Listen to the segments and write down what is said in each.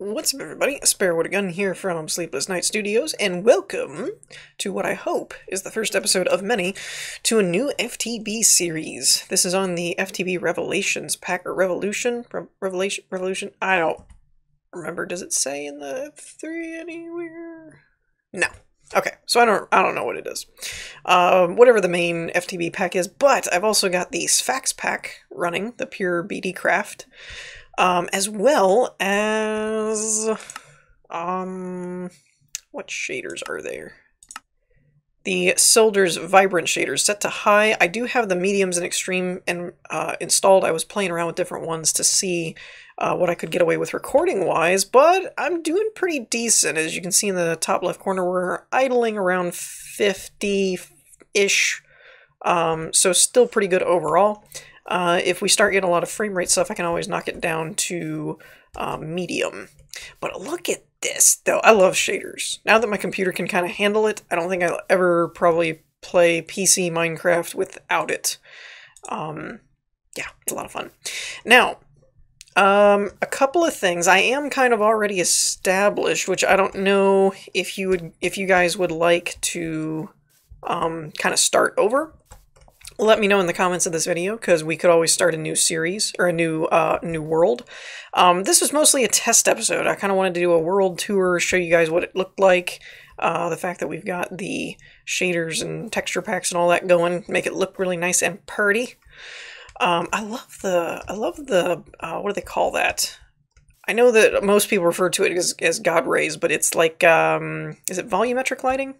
What's up, everybody? Spare with a Gun here from Sleepless Night Studios, and welcome to what I hope is the first episode of many to a new FTB series. This is on the FTB Revelations pack, or Revolution? Revolution? I don't remember. Does it say in the F3 anywhere? No. Okay, so I don't know what it is. Whatever the main FTB pack is, but I've also got the Sphax pack running, the Pure BD Craft. As well as, what shaders are there? The Silder's Vibrant shaders set to high. I do have the mediums and extreme installed. I was playing around with different ones to see what I could get away with recording-wise, but I'm doing pretty decent. As you can see in the top left corner, we're idling around 50-ish, so still pretty good overall. If we start getting a lot of frame rate stuff, I can always knock it down to medium. But look at this, though. I love shaders. Now that my computer can kind of handle it, I don't think I'll ever probably play PC Minecraft without it. Yeah, it's a lot of fun. Now, a couple of things. I am kind of already established, which I don't know if you guys would like to kind of start over. Let me know in the comments of this video, because we could always start a new series, or a new world. This was mostly a test episode. I kind of wanted to do a world tour, show you guys what it looked like. The fact that we've got the shaders and texture packs and all that going, make it look really nice and pretty. I love the what do they call that? I know that most people refer to it as God rays, but it's like, is it volumetric lighting?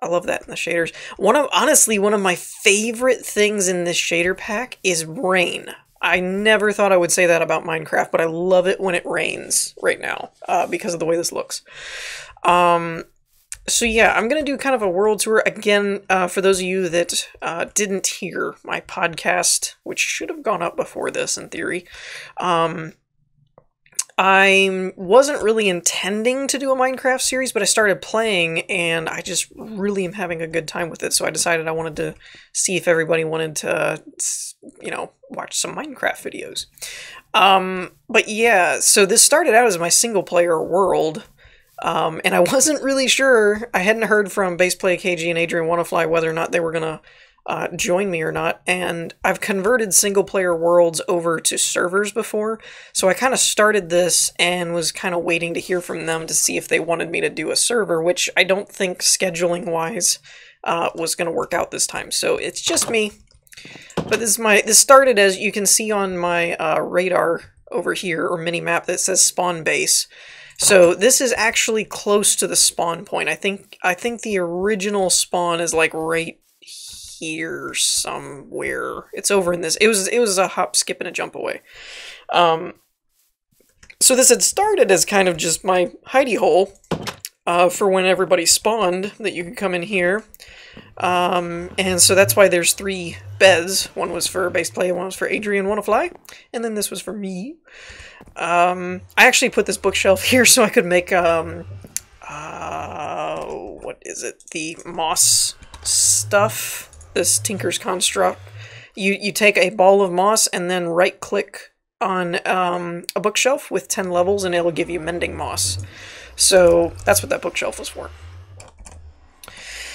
I love that in the shaders. Honestly, one of my favorite things in this shader pack is rain. I never thought I would say that about Minecraft, but I love it when it rains right now, because of the way this looks. So yeah, I'm going to do kind of a world tour. Again, for those of you that didn't hear my podcast, which should have gone up before this in theory, I wasn't really intending to do a Minecraft series, but I started playing, and I just really am having a good time with it, so I decided I wanted to see if everybody wanted to, you know, watch some Minecraft videos. But yeah, so this started out as my single-player world, and I wasn't really sure. I hadn't heard from Baseplay KG and Adrian Wannafly whether or not they were going to join me or not, and I've converted single-player worlds over to servers before, so I kind of started this and was kind of waiting to hear from them to see if they wanted me to do a server, which I don't think scheduling-wise was going to work out this time, so it's just me. But this started, as you can see on my radar over here, or mini-map, that says spawn base. So this is actually close to the spawn point. I think the original spawn is like right here somewhere. It's over in this. It was a hop, skip, and a jump away. So this had started as kind of just my hidey hole for when everybody spawned, that you could come in here. And so that's why there's 3 beds. One was for Baseplay, one was for Adrian Wannafly, and then this was for me. I actually put this bookshelf here so I could make what is it? The moss stuff. This Tinker's Construct. You take a ball of moss and then right-click on a bookshelf with 10 levels, and it'll give you mending moss. So that's what that bookshelf was for.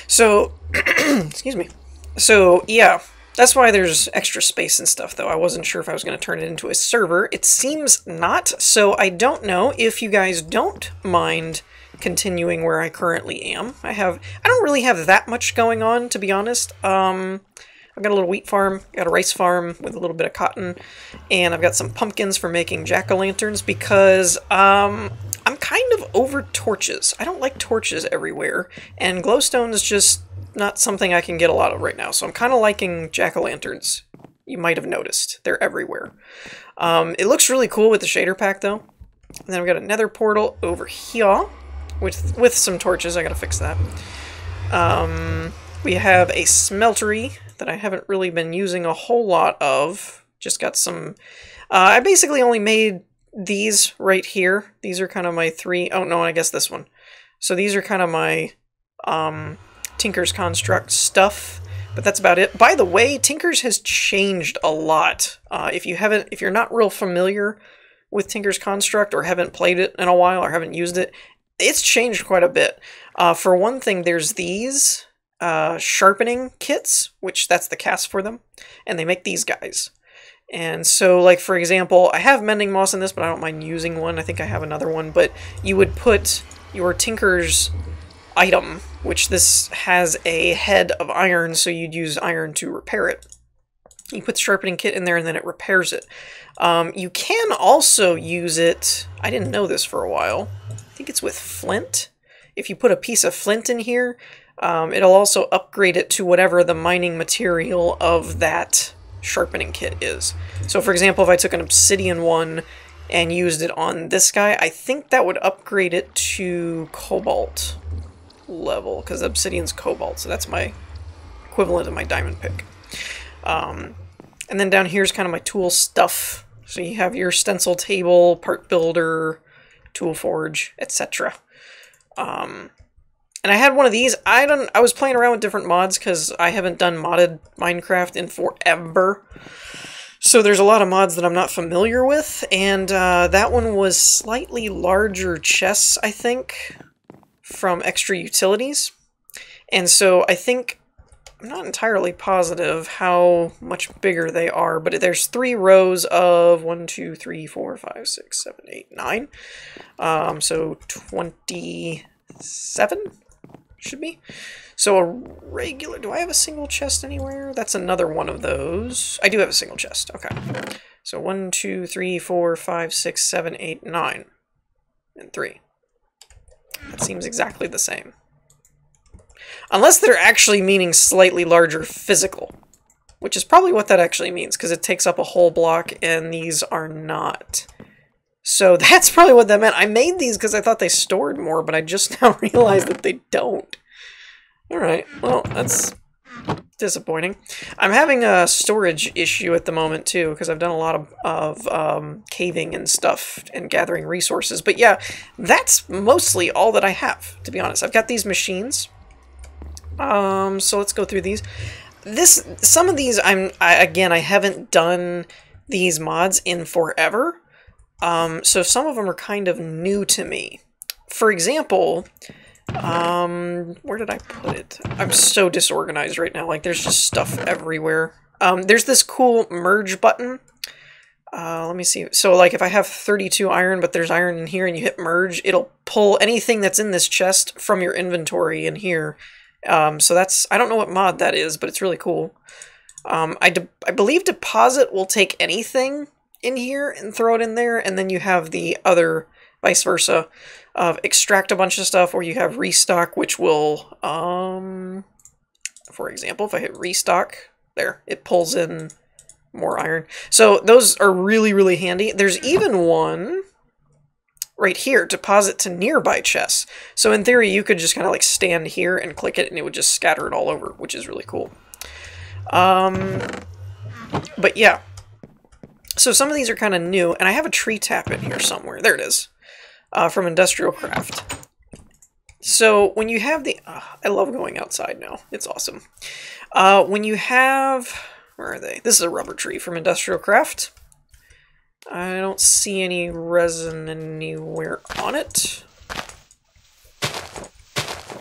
So, excuse me. So yeah, that's why there's extra space and stuff, though. I wasn't sure if I was going to turn it into a server. It seems not, so I don't know if you guys don't mind continuing where I currently am. I don't really have that much going on, to be honest. I've got a little wheat farm, got a rice farm with a little bit of cotton, and I've got some pumpkins for making jack-o'-lanterns, because I'm kind of over torches. I don't like torches everywhere, and glowstone is just not something I can get a lot of right now, so I'm kind of liking jack-o'-lanterns. You might have noticed. They're everywhere. It looks really cool with the shader pack, though. And then I've got a nether portal over here with some torches. I gotta fix that. We have a smeltery that I haven't really been using a whole lot of. Just got some... I basically only made these right here. These are kind of my 3... Oh, no, I guess this one. So these are kind of my Tinker's Construct stuff. But that's about it. By the way, Tinker's has changed a lot. If you're not real familiar with Tinker's Construct or haven't played it in a while or haven't used it, it's changed quite a bit. For one thing, there's these Sharpening Kits, which that's the cast for them, and they make these guys. And so, like, for example, I have Mending Moss in this, but I don't mind using one. I think I have another one, but you would put your Tinker's item, which this has a head of iron, so you'd use iron to repair it. You put the Sharpening Kit in there, and then it repairs it. You can also use it, I didn't know this for a while, I think it's with flint. If you put a piece of flint in here, it'll also upgrade it to whatever the mining material of that Sharpening Kit is. So for example, if I took an obsidian one and used it on this guy, I think that would upgrade it to cobalt level, because obsidian's cobalt, so that's my equivalent of my diamond pick. And then down here is kind of my tool stuff. So you have your stencil table, part builder, tool forge, etc. And I had one of these. I was playing around with different mods because I haven't done modded Minecraft in forever. So there's a lot of mods that I'm not familiar with, and that one was slightly larger chests, I think, from Extra Utilities. And so I think, I'm not entirely positive how much bigger they are, but there's 3 rows of 1, 2, 3, 4, 5, 6, 7, 8, 9. So 27 should be. So a regular, do I have a single chest anywhere? That's another one of those. I do have a single chest, okay. So 1, 2, 3, 4, 5, 6, 7, 8, 9. And 3. That seems exactly the same. Unless they're actually meaning slightly larger physical, which is probably what that actually means, because it takes up a whole block, and these are not. So that's probably what that meant. I made these because I thought they stored more, but I just now realized that they don't. Alright, well, that's disappointing. I'm having a storage issue at the moment, too, because I've done a lot of caving and stuff and gathering resources. But yeah, that's mostly all that I have, to be honest. I've got these machines. So let's go through these. Some of these, again, I haven't done these mods in forever. So some of them are kind of new to me. For example, where did I put it? I'm so disorganized right now. Like, there's just stuff everywhere. There's this cool merge button. Let me see. So, like, if I have 32 iron, but there's iron in here, and you hit merge, it'll pull anything that's in this chest from your inventory in here. So that's, I don't know what mod that is, but it's really cool. I believe deposit will take anything in here and throw it in there, and then you have the other vice versa of extract a bunch of stuff, or you have restock, which will, for example, if I hit restock, there, it pulls in more iron. So those are really, really handy. There's even one right here, deposit to nearby chests. So in theory, you could just kind of like stand here and click it, and it would just scatter it all over, which is really cool. But yeah. So some of these are kind of new, and I have a tree tap in here somewhere. There it is. From Industrial Craft. So when you have the... I love going outside now. It's awesome. When you have... Where are they? This is a rubber tree from Industrial Craft. I don't see any resin anywhere on it.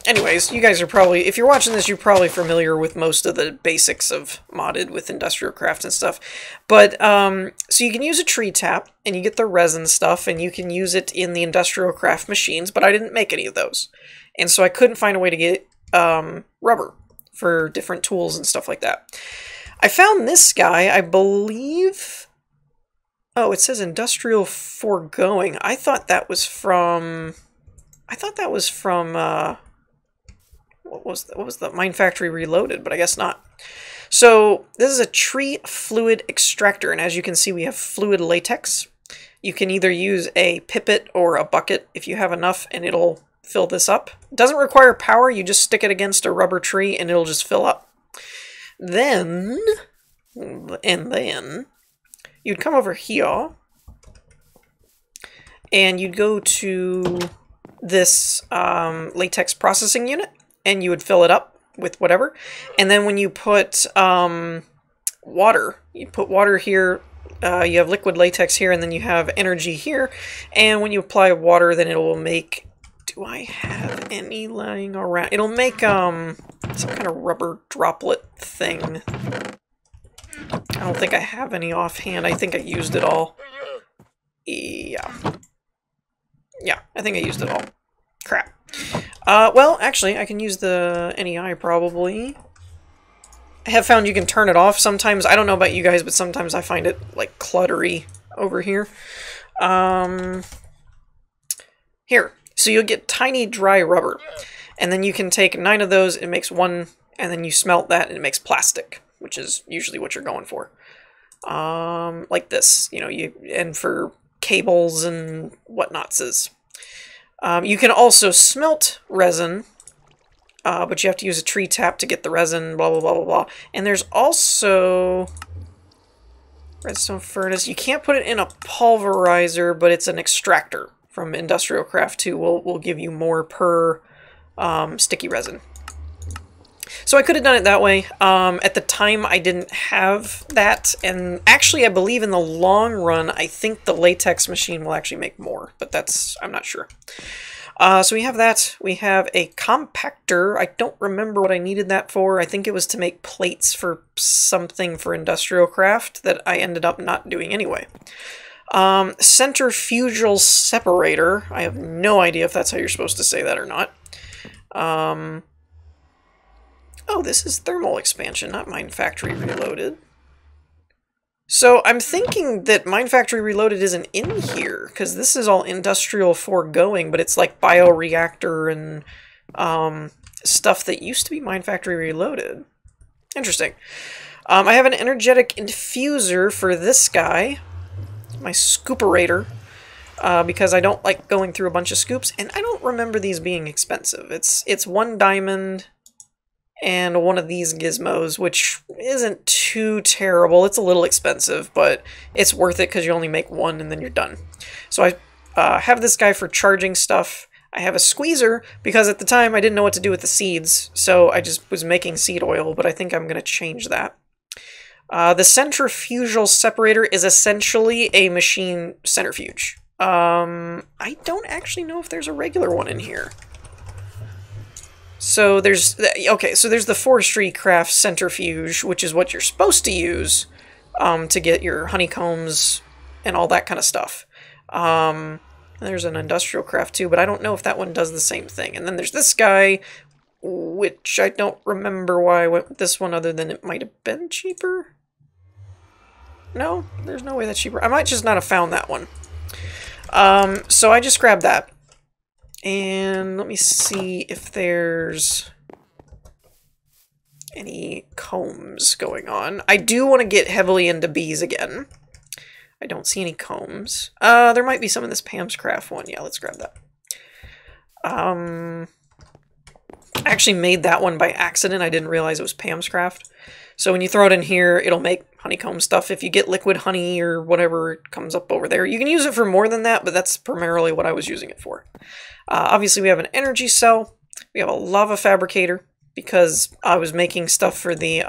Anyways, you guys are probably, if you're watching this, you're probably familiar with most of the basics of modded with Industrial Craft and stuff. But, so you can use a tree tap, and you get the resin stuff, and you can use it in the Industrial Craft machines, but I didn't make any of those. And so I couldn't find a way to get rubber for different tools and stuff like that. I found this guy, I believe... Oh, it says Industrial Foregoing. I thought that was from... what was the Mine Factory Reloaded, but I guess not. So this is a tree fluid extractor, and as you can see, we have fluid latex. You can either use a pipet or a bucket if you have enough, and it'll fill this up. It doesn't require power. You just stick it against a rubber tree, and it'll just fill up. Then you'd come over here, and you'd go to this latex processing unit, and you would fill it up with whatever. And then when you put water, you put water here you have liquid latex here, and then you have energy here. And when you apply water, then it will make... Do I have any lying around? It'll make some kind of rubber droplet thing. I don't think I have any offhand. I think I used it all. Yeah. Yeah, I think I used it all. Crap. Well, actually, I can use the NEI probably. I have found you can turn it off sometimes. I don't know about you guys, but sometimes I find it, like, cluttery over here. Here. So you'll get tiny dry rubber. And then you can take 9 of those, it makes 1, and then you smelt that and it makes plastic, which is usually what you're going for. Like this, you know, and for cables and whatnots is. You can also smelt resin, but you have to use a tree tap to get the resin, blah, blah, blah, blah, blah. And there's also redstone furnace. You can't put it in a pulverizer, but it's an extractor from Industrial Craft 2. Will give you more per sticky resin. So I could have done it that way. At the time, I didn't have that. And actually, I believe in the long run, I think the latex machine will actually make more. But that's, I'm not sure. So we have that. We have a compactor. I don't remember what I needed that for. I think it was to make plates for something for Industrial Craft that I ended up not doing anyway. Centrifugal Separator. I have no idea if that's how you're supposed to say that or not. Oh, this is thermal expansion, not Mine Factory Reloaded. So I'm thinking that Mine Factory Reloaded isn't in here, because this is all industrial foregoing, but it's like bioreactor and stuff that used to be Mine Factory Reloaded. Interesting. I have an energetic infuser for this guy, my scooperator, because I don't like going through a bunch of scoops, and I don't remember these being expensive. It's 1 diamond and one of these gizmos, which isn't too terrible. It's a little expensive, but it's worth it because you only make 1 and then you're done. So I have this guy for charging stuff. I have a squeezer because at the time I didn't know what to do with the seeds, so I just was making seed oil, but I think I'm going to change that. The centrifugal separator is essentially a machine centrifuge. I don't actually know if there's a regular one in here. So there's, okay, so there's the Forestry Craft centrifuge, which is what you're supposed to use to get your honeycombs and all that kind of stuff. There's an Industrial Craft too, but I don't know if that one does the same thing. And then there's this guy, which I don't remember why I went with this one other than it might have been cheaper. No, there's no way that's cheaper. I might just not have found that one. So I just grabbed that. And let me see if there's any combs going on. I do want to get heavily into bees again. I don't see any combs. There might be some in this Pam's Craft one. Yeah, let's grab that. I actually made that one by accident. I didn't realize it was Pam's Craft. So when you throw it in here, it'll make honeycomb stuff. If you get liquid honey or whatever, it comes up over there. You can use it for more than that, but that's primarily what I was using it for. Obviously, we have an energy cell. We have a lava fabricator because I was making stuff for the,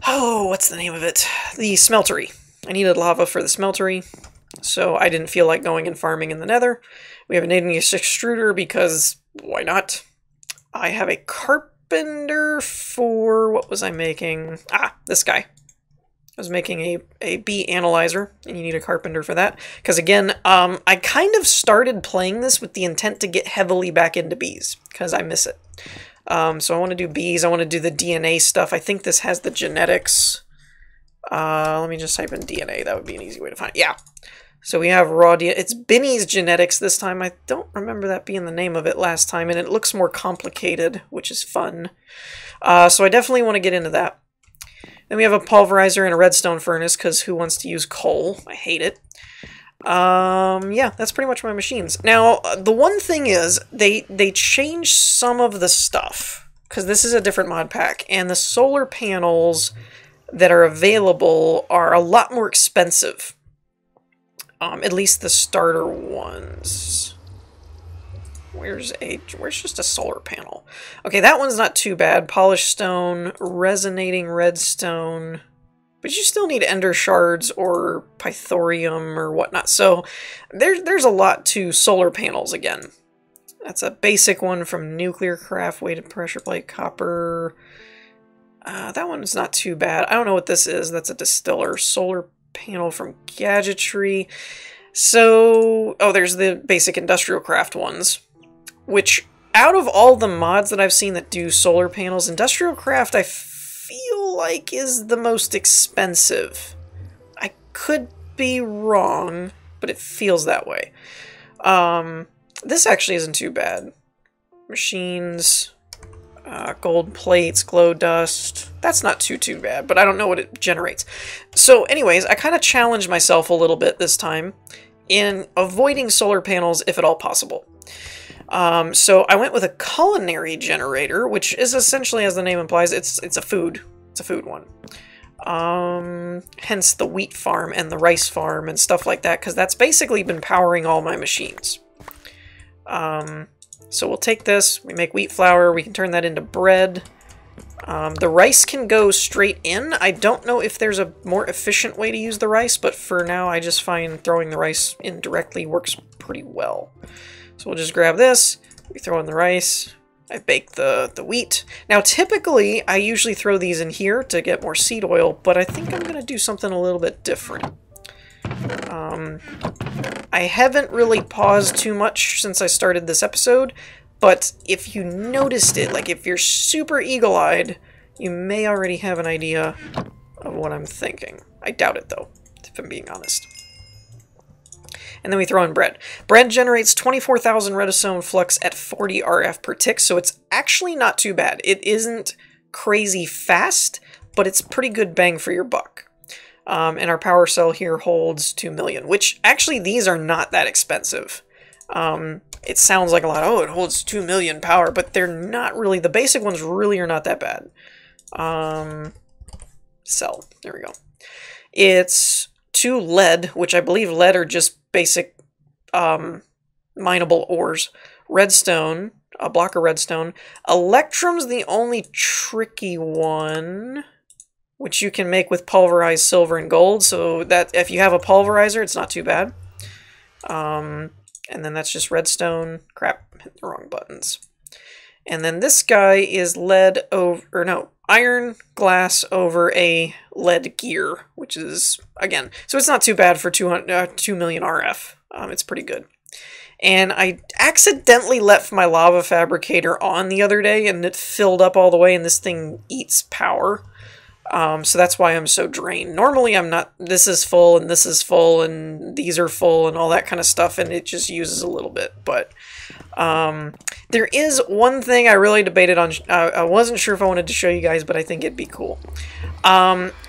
oh, what's the name of it? The smeltery. I needed lava for the smeltery, so I didn't feel like going and farming in the nether. We have an igneous extruder because why not? I have a carpenter for, what was I making? Ah, this guy. I was making a bee analyzer, and you need a carpenter for that. Because again, I kind of started playing this with the intent to get heavily back into bees, because I miss it. So I want to do bees, I want to do the DNA stuff. I think this has the genetics. Let me just type in DNA, that would be an easy way to find it. Yeah. So we have raw DNA. It's Binny's genetics this time. I don't remember that being the name of it last time, and it looks more complicated, which is fun. So I definitely want to get into that. Then we have a pulverizer and a redstone furnace, because who wants to use coal? I hate it. Yeah, that's pretty much my machines. Now, the one thing is, they changed some of the stuff, because this is a different mod pack, and the solar panels that are available are a lot more expensive. At least the starter ones. Where's just a solar panel? Okay, that one's not too bad. Polished stone, resonating redstone. but you still need ender shards or pythorium or whatnot. So there's a lot to solar panels again. That's a basic one from Nuclear Craft, weighted pressure plate, copper. That one's not too bad. I don't know what this is. That's a distiller. Solar panel from Gadgetry. So, oh, there's the basic Industrial Craft ones, which out of all the mods that I've seen that do solar panels, Industrial Craft I feel like is the most expensive. I could be wrong, but it feels that way. This actually isn't too bad. Machines, gold plates, glow dust. That's not too bad, but I don't know what it generates. So anyways, I kind of challenged myself a little bit this time in avoiding solar panels if at all possible. So I went with a Culinary Generator, which is essentially, as the name implies, it's a food. It's a food one. Hence the wheat farm and the rice farm and stuff like that, because that's basically been powering all my machines. So we'll take this, we make wheat flour, we can turn that into bread. The rice can go straight in. I don't know if there's a more efficient way to use the rice, but for now I just find throwing the rice in directly works pretty well. So we'll just grab this, we throw in the rice, I bake the wheat. Now typically I usually throw these in here to get more seed oil, but I think I'm going to do something a little bit different. I haven't really paused too much since I started this episode, but if you noticed it, like if you're super eagle-eyed, you may already have an idea of what I'm thinking. I doubt it though, if I'm being honest. And then we throw in bread. Bread generates 24,000 redstone flux at 40 RF per tick, so it's actually not too bad. It isn't crazy fast, but it's pretty good bang for your buck. And our power cell here holds 2 million, which actually these are not that expensive. It sounds like a lot. Oh, it holds 2 million power, but they're not really. The basic ones really are not that bad. Cell. There we go. It's 2 lead, which I believe lead are just basic mineable ores. Redstone, a block of redstone. Electrum's the only tricky one, which you can make with pulverized silver and gold, so that if you have a pulverizer, it's not too bad. And then that's just redstone. Crap, hit the wrong buttons. And then this guy is lead over, or no, iron glass over a lead gear, which is, again, so it's not too bad for 2 million RF. It's pretty good. And I accidentally left my lava fabricator on the other day, and it filled up all the way, and this thing eats power. So that's why I'm so drained. Normally I'm not, this is full and this is full and these are full and all that kind of stuff, and it just uses a little bit. But there is one thing I really debated on. I wasn't sure if I wanted to show you guys, but I think it'd be cool.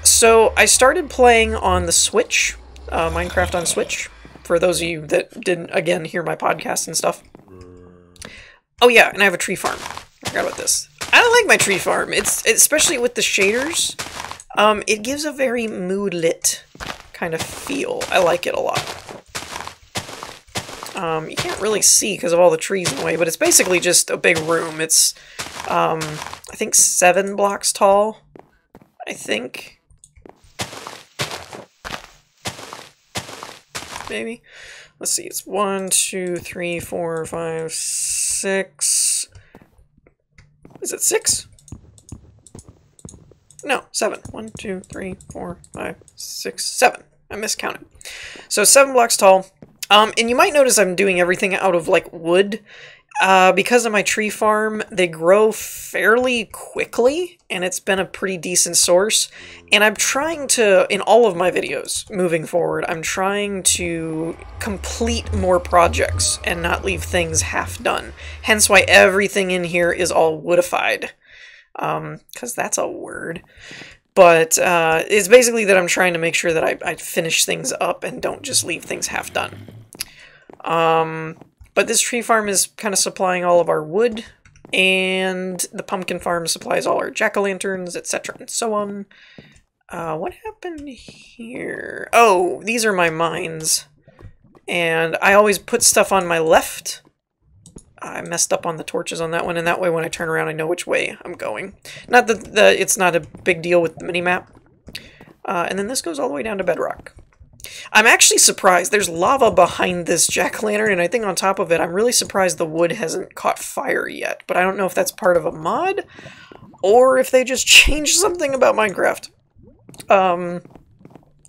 So I started playing on the Switch, Minecraft on Switch, for those of you that didn't, again, hear my podcast and stuff. Oh yeah, and I have a tree farm. I forgot about this. I like my tree farm. It's especially with the shaders. It gives a very mood-lit kind of feel. I like it a lot. You can't really see because of all the trees in the way, but it's basically just a big room. It's, I think 7 blocks tall. I think. Maybe. Let's see. It's 1, 2, 3, 4, 5, 6. Is it 6? No, 7. 1, 2, 3, 4, 5, 6, 7. I miscounted. So 7 blocks tall. And you might notice I'm doing everything out of, like, wood. Because of my tree farm, they grow fairly quickly, and it's been a pretty decent source. And I'm trying to, in all of my videos moving forward, I'm trying to complete more projects and not leave things half done. Hence why everything in here is all woodified. Because that's a word. But it's basically that I'm trying to make sure that I finish things up and don't just leave things half done. But this tree farm is kind of supplying all of our wood, and the pumpkin farm supplies all our jack-o'-lanterns, etc. and so on. What happened here? Oh, these are my mines. And I always put stuff on my left. I messed up on the torches on that one, and that way when I turn around I know which way I'm going. Not that it's not a big deal with the minimap. And then this goes all the way down to bedrock. I'm actually surprised. There's lava behind this jack-o'-lantern, and I think on top of it, I'm really surprised the wood hasn't caught fire yet. But I don't know if that's part of a mod, or if they just changed something about Minecraft.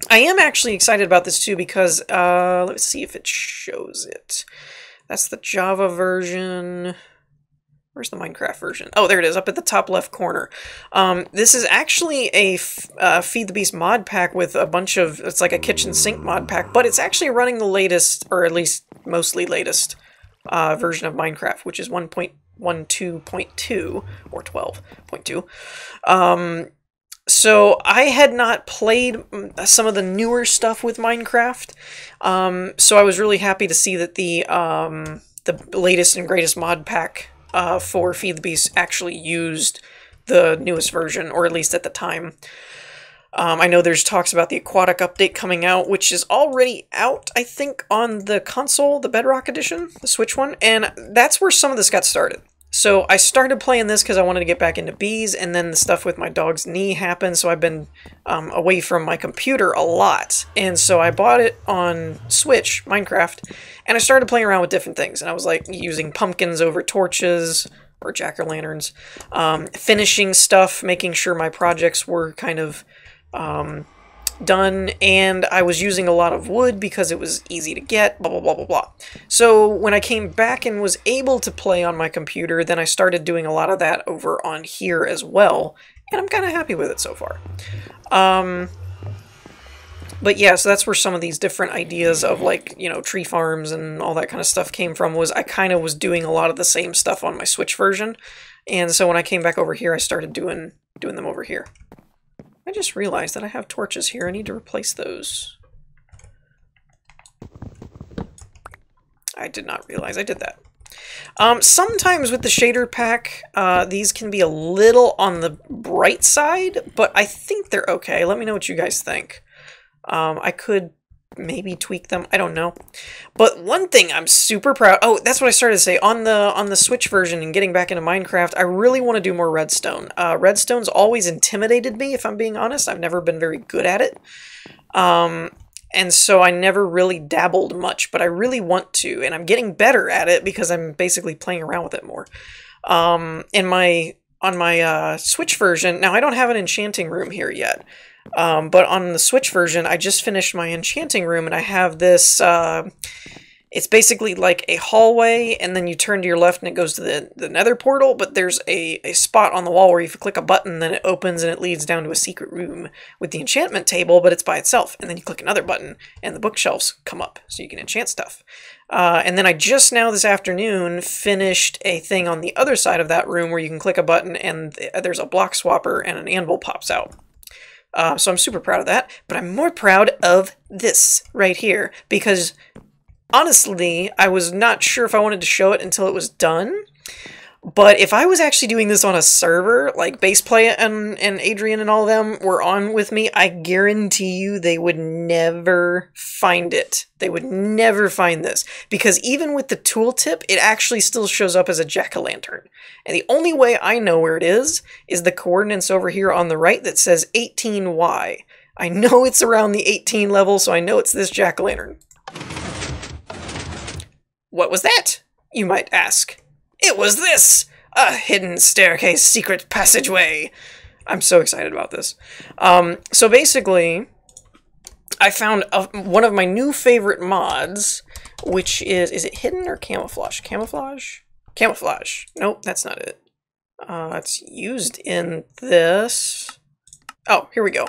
I am actually excited about this too because, let's see if it shows it. That's the Java version. Where's the Minecraft version? Oh, there it is, up at the top left corner. This is actually a Feed the Beast mod pack with a bunch of, it's like a kitchen sink mod pack, but it's actually running the latest, or at least mostly latest, version of Minecraft, which is 1.12.2, or 12.2. So I had not played some of the newer stuff with Minecraft, so I was really happy to see that the latest and greatest mod pack for Feed the Beast actually used the newest version, or at least at the time. I know there's talks about the aquatic update coming out, which is already out, I think, on the console, the Bedrock edition, the Switch one, and that's where some of this got started. So I started playing this because I wanted to get back into bees, and then the stuff with my dog's knee happened, so I've been away from my computer a lot. And so I bought it on Switch, Minecraft, and I started playing around with different things. And I was like using pumpkins over torches, or jack-o'-lanterns, finishing stuff, making sure my projects were kind of done, and I was using a lot of wood because it was easy to get, blah, blah, blah, blah, blah. So when I came back and was able to play on my computer, then I started doing a lot of that over on here as well, and I'm kind of happy with it so far. But yeah, so that's where some of these different ideas of, like, you know, tree farms and all that kind of stuff came from, was I kind of was doing a lot of the same stuff on my Switch version, and so when I came back over here, I started doing them over here. I just realized that I have torches here. I need to replace those. I did not realize I did that. Sometimes with the shader pack, these can be a little on the bright side, but I think they're okay. Let me know what you guys think. I could maybe tweak them. I don't know. But one thing I'm super proud... Oh, that's what I started to say. On the Switch version and getting back into Minecraft, I really want to do more redstone. Redstone's always intimidated me, if I'm being honest. I've never been very good at it. And so I never really dabbled much, but I really want to. And I'm getting better at it because I'm basically playing around with it more. On my Switch version... Now, I don't have an Enchanting Room here yet. But on the Switch version, I just finished my Enchanting Room, and I have this, it's basically like a hallway, and then you turn to your left and it goes to the nether portal, but there's a spot on the wall where if you click a button, then it opens and it leads down to a secret room with the enchantment table, but it's by itself, and then you click another button, and the bookshelves come up, so you can enchant stuff. And then I just now this afternoon finished a thing on the other side of that room where you can click a button, and there's a block swapper, and an anvil pops out. So I'm super proud of that, but I'm more proud of this right here, because honestly, I was not sure if I wanted to show it until it was done, but if I was actually doing this on a server, like Baseplay and Adrian and all of them were on with me, I guarantee you they would never find it. They would never find this, because even with the tooltip, it actually still shows up as a jack-o'-lantern. And the only way I know where it is the coordinates over here on the right that says 18Y. I know it's around the 18 level, so I know it's this jack-o'-lantern. What was that, you might ask? It was this! A hidden staircase secret passageway! I'm so excited about this. So basically, I found one of my new favorite mods, which is it hidden or camouflage? Camouflage? Camouflage. Nope, that's not it. It's used in this. Oh, here we go.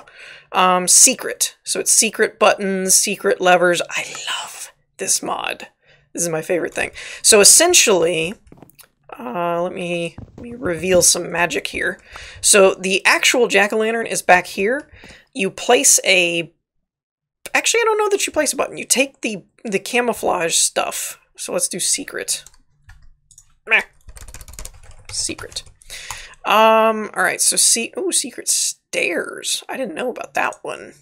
Secret. So it's secret buttons, secret levers. I love this mod. This is my favorite thing. So essentially, let me reveal some magic here. So the actual jack-o'-lantern is back here. You place a... Actually, I don't know that you place a button. You take the camouflage stuff. So let's do secret. Meh. Secret. Alright, so secret stairs. I didn't know about that one.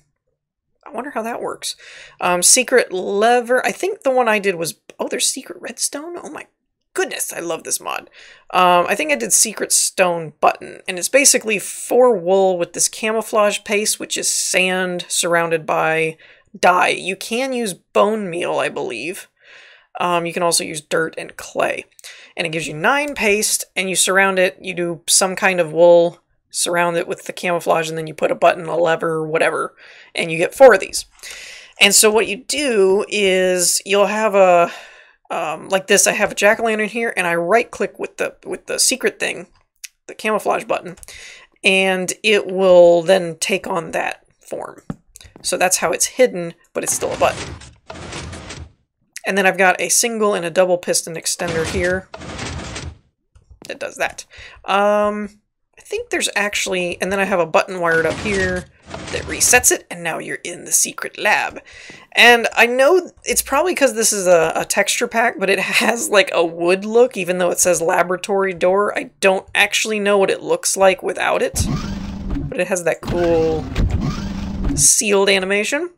I wonder how that works. Secret lever. I think the one I did was... Oh, there's secret redstone? Oh my goodness, I love this mod. I think I did Secret Stone Button, and it's basically 4 wool with this camouflage paste, which is sand surrounded by dye. You can use bone meal, I believe. You can also use dirt and clay. And it gives you 9 paste, and you surround it, you do some kind of wool, surround it with the camouflage, and then you put a button, a lever, whatever, and you get 4 of these. And so what you do is you'll have a, like this, I have a jack-o'-lantern here, and I right-click with the secret thing, the camouflage button, and it will then take on that form. So that's how it's hidden, but it's still a button. And then I've got a single and a double piston extender here that does that. I think there's actually, and then I have a button wired up here that resets it, and now you're in the secret lab. And I know it's probably because this is a texture pack, but it has like a wood look, even though it says laboratory door. I don't actually know what it looks like without it, but it has that cool sealed animation.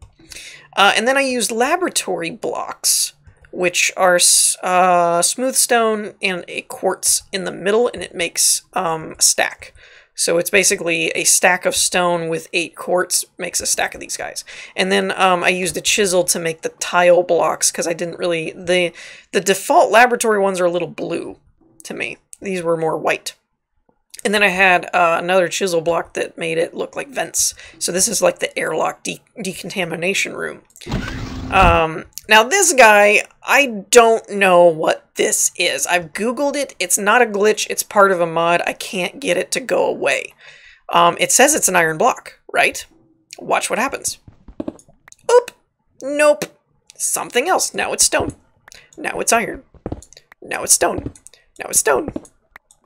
And then I used laboratory blocks, which are smooth stone and a quartz in the middle, and it makes a stack. So it's basically a stack of stone with 8 quartz makes a stack of these guys. And then I used a chisel to make the tile blocks, because I didn't really... The default laboratory ones are a little blue to me. These were more white. And then I had another chisel block that made it look like vents. So this is like the airlock decontamination room. Now this guy, I don't know what this is. I've Googled it. It's not a glitch. It's part of a mod. I can't get it to go away. It says it's an iron block, right? Watch what happens. Oop! Nope. Something else. Now it's stone. Now it's iron. Now it's stone. Now it's stone.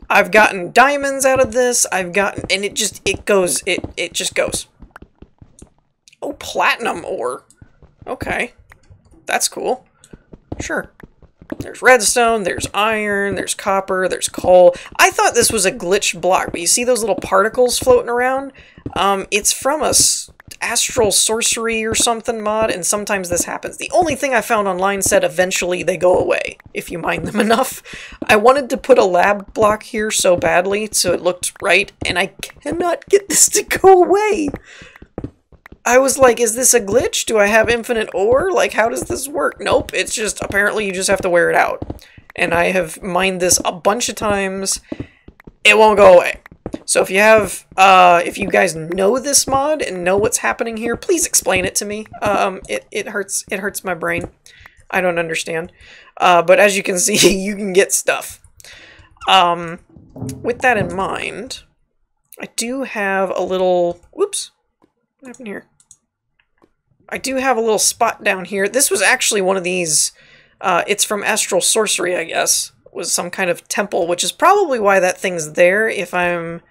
I've gotten diamonds out of this. I've gotten, and it just goes. Oh, platinum ore. Okay. That's cool. Sure. There's redstone, there's iron, there's copper, there's coal. I thought this was a glitch block, but you see those little particles floating around? It's from a Astral Sorcery or something mod, and sometimes this happens. The only thing I found online said eventually they go away, if you mine them enough. I wanted to put a lab block here so badly, so it looked right, and I cannot get this to go away. I was like, is this a glitch? Do I have infinite ore? Like, how does this work? Nope, it's just, apparently you just have to wear it out. And I have mined this a bunch of times. It won't go away. So if you have, if you guys know this mod and know what's happening here, please explain it to me. It hurts my brain. I don't understand. But as you can see, you can get stuff. With that in mind, I do have a little, whoops, what happened here? I do have a little spot down here. This was actually one of these, it's from Astral Sorcery, I guess. It was some kind of temple, which is probably why that thing's there. If I'm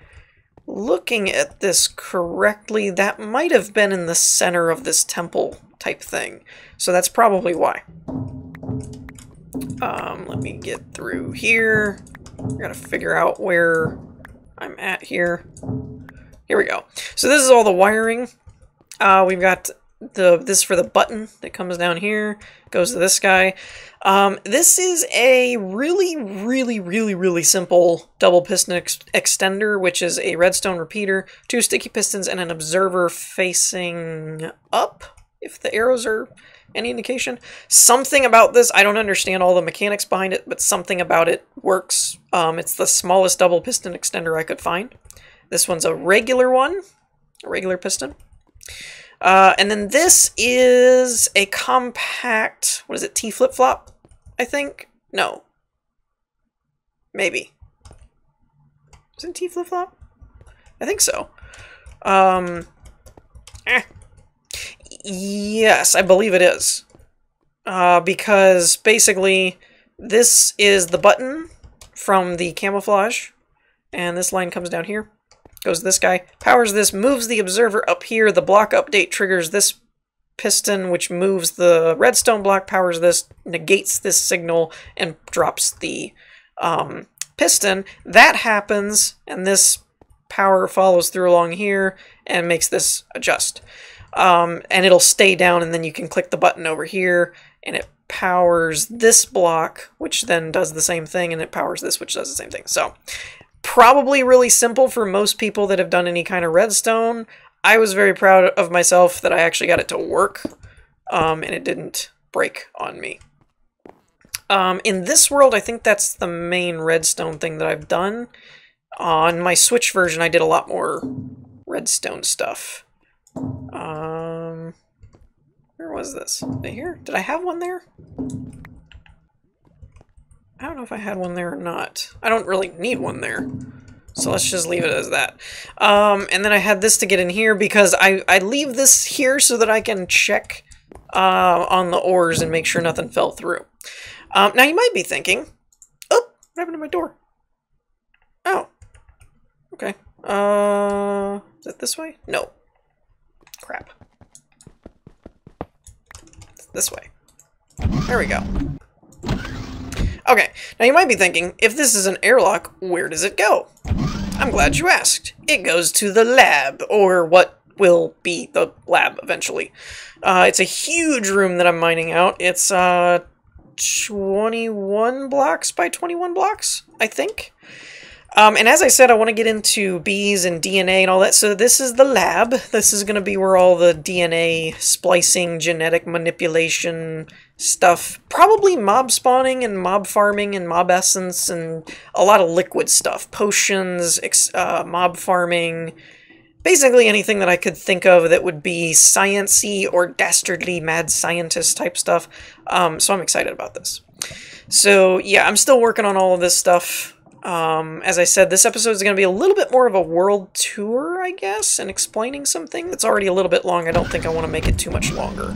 looking at this correctly, that might have been in the center of this temple type thing. So that's probably why. Let me get through here. I gotta figure out where I'm at here. Here we go. So this is all the wiring. We've got this for the button that comes down here, goes to this guy. This is a really simple double piston extender, which is a redstone repeater, 2 sticky pistons, and an observer facing up, if the arrows are any indication. Something about this, I don't understand all the mechanics behind it, but something about it works. It's the smallest double piston extender I could find. This one's a regular one, a regular piston. And then this is a compact, what is it, T flip-flop, I think? No. Maybe. Is it T flip-flop? I think so. Yes, I believe it is. Because basically, this is the button from the camouflage, and this line comes down here. Goes this guy, powers this, moves the observer up here, the block update triggers this piston, which moves the redstone block, powers this, negates this signal, and drops the piston. That happens, and this power follows through along here, and makes this adjust. And it'll stay down, and then you can click the button over here, and it powers this block, which then does the same thing, and it powers this, which does the same thing. So probably really simple for most people that have done any kind of redstone. I was very proud of myself that I actually got it to work, and it didn't break on me. In this world, I think that's the main redstone thing that I've done. On my Switch version, I did a lot more redstone stuff. Where was this? Right here? Did I have one there? I don't know if I had one there or not. I don't really need one there. So let's just leave it as that. And then I had this to get in here because I leave this here so that I can check on the ores and make sure nothing fell through. Now you might be thinking, oh, what happened to my door? Oh, okay. Is it this way? No. Crap. It's this way. There we go. Okay, now you might be thinking, if this is an airlock, where does it go? I'm glad you asked. It goes to the lab, or what will be the lab eventually. It's a huge room that I'm mining out. It's 21 blocks by 21 blocks, I think. And as I said, I want to get into bees and DNA and all that, so this is the lab. This is going to be where all the DNA splicing, genetic manipulation stuff, probably mob spawning and mob farming and mob essence and a lot of liquid stuff, potions, mob farming, basically anything that I could think of that would be science-y or dastardly mad scientist type stuff. So I'm excited about this. So yeah, I'm still working on all of this stuff. As I said, this episode is going to be a little bit more of a world tour, I guess, and explaining something that's already a little bit long. I don't think I want to make it too much longer.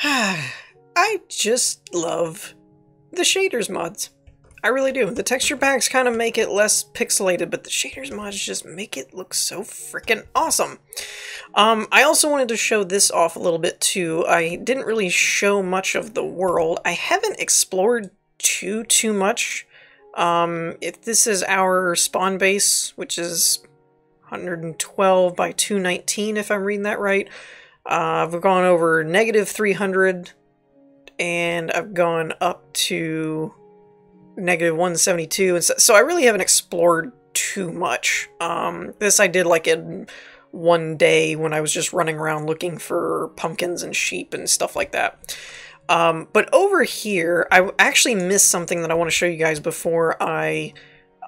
I just love the shaders mods. I really do. The texture packs kind of make it less pixelated, but the shaders mods just make it look so freaking awesome. I also wanted to show this off a little bit too. I didn't really show much of the world. I haven't explored too much. If this is our spawn base, which is 112 by 219, if I'm reading that right. I've gone over -300, and I've gone up to -172, and so I really haven't explored too much. This I did like in one day when I was just running around looking for pumpkins and sheep and stuff like that. But over here, I actually missed something that I want to show you guys before I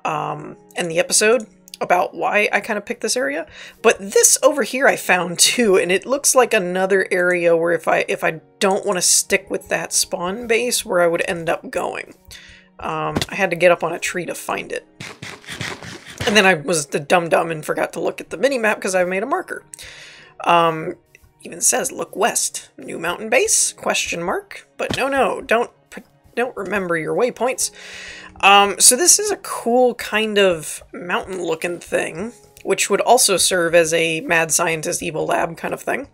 end the episode about why I kind of picked this area. But this over here I found too, and it looks like another area where if I don't want to stick with that spawn base, where I would end up going. I had to get up on a tree to find it. And then I was the dum-dum and forgot to look at the mini-map because I made a marker. Even says, look west. New mountain base? Question mark. But no, don't remember your waypoints. So this is a cool kind of mountain-looking thing, which would also serve as a mad scientist evil lab kind of thing.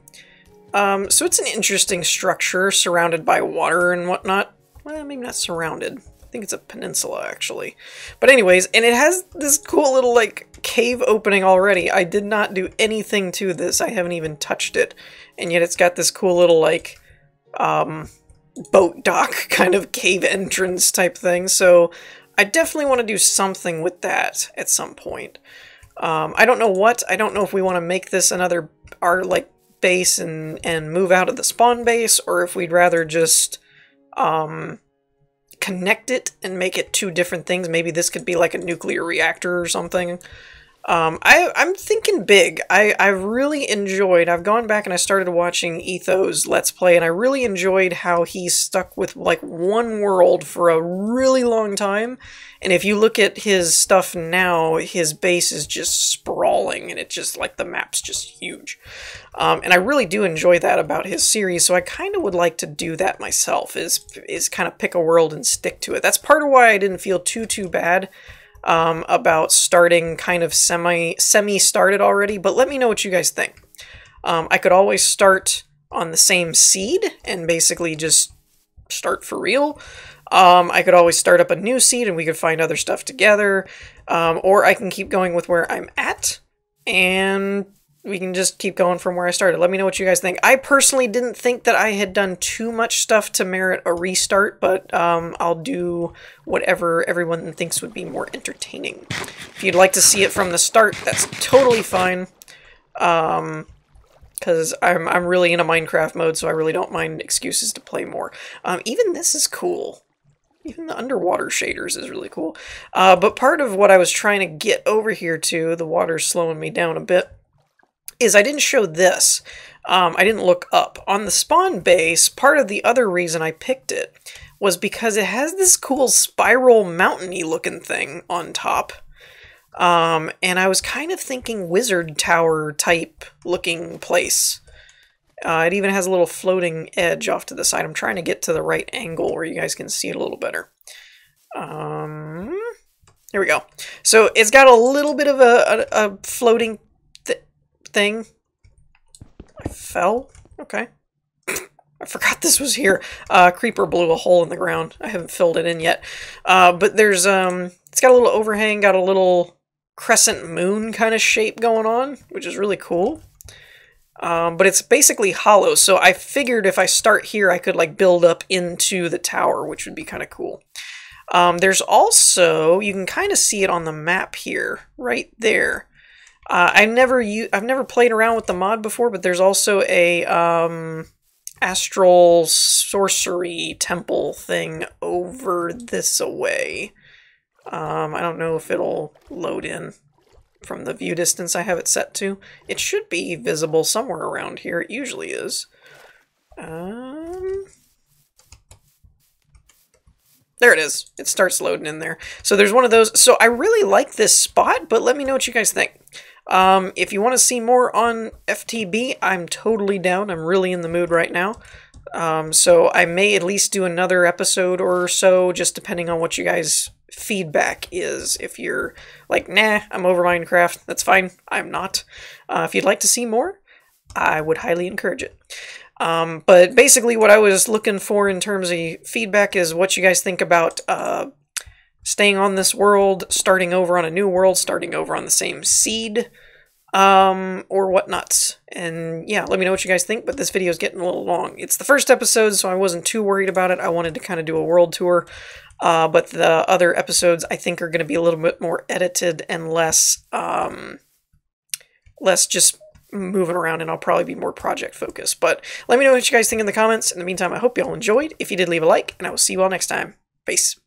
So it's an interesting structure surrounded by water and whatnot. Well, maybe not surrounded. I think it's a peninsula, actually. But anyways, and it has this cool little, like, cave opening already. I did not do anything to this. I haven't even touched it. And yet it's got this cool little, like, boat dock kind of cave entrance type thing. So I definitely want to do something with that at some point. I don't know what. I don't know if we want to make this our, like, base and move out of the spawn base, or if we'd rather just, connect it and make it two different things. Maybe this could be like a nuclear reactor or something. I'm thinking big. I've really enjoyed, I've gone back and I started watching Etho's Let's Play, and I really enjoyed how he stuck with like one world for a really long time. And if you look at his stuff now, his base is just sprawling, and it just, like, the map's just huge. And I really do enjoy that about his series, so I kind of would like to do that myself, is kind of pick a world and stick to it. That's part of why I didn't feel too bad about starting kind of semi-started already, but let me know what you guys think. I could always start on the same seed and basically just start for real. I could always start up a new seed and we could find other stuff together, or I can keep going with where I'm at and we can just keep going from where I started. Let me know what you guys think. I personally didn't think that I had done too much stuff to merit a restart, but I'll do whatever everyone thinks would be more entertaining. If you'd like to see it from the start, that's totally fine. Because I'm really in a Minecraft mode, so I really don't mind excuses to play more. Even this is cool. Even the underwater shaders is really cool. But part of what I was trying to get over here to, the water's slowing me down a bit, is I didn't show this. I didn't look up. On the spawn base, part of the other reason I picked it was because it has this cool spiral mountainy looking thing on top. And I was kind of thinking wizard tower type looking place. It even has a little floating edge off to the side. I'm trying to get to the right angle where you guys can see it a little better. Here we go. So it's got a little bit of a floating thing. I fell? Okay. I forgot this was here. Creeper blew a hole in the ground. I haven't filled it in yet. But there's, it's got a little overhang, got a little crescent moon kind of shape going on, which is really cool. But it's basically hollow, so I figured if I start here, I could like build up into the tower, which would be kind of cool. There's also, you can kind of see it on the map here, right there. I've never played around with the mod before, but there's also a Astral Sorcery temple thing over this away. I don't know if it'll load in from the view distance I have it set to. It should be visible somewhere around here. It usually is. There it is. It starts loading in there. So there's one of those. So I really like this spot, but let me know what you guys think. If you want to see more on FTB, I'm totally down. I'm really in the mood right now. So I may at least do another episode or so, just depending on what you guys' feedback is. If you're like, nah, I'm over Minecraft, that's fine. I'm not. If you'd like to see more, I would highly encourage it. But basically what I was looking for in terms of feedback is what you guys think about staying on this world, starting over on a new world, starting over on the same seed, or whatnot. And yeah, let me know what you guys think, but this video is getting a little long. It's the first episode, so I wasn't too worried about it. I wanted to kind of do a world tour, but the other episodes I think are going to be a little bit more edited and less just moving around, and I'll probably be more project focused. But let me know what you guys think in the comments. In the meantime, I hope you all enjoyed. If you did, leave a like, and I will see you all next time. Peace.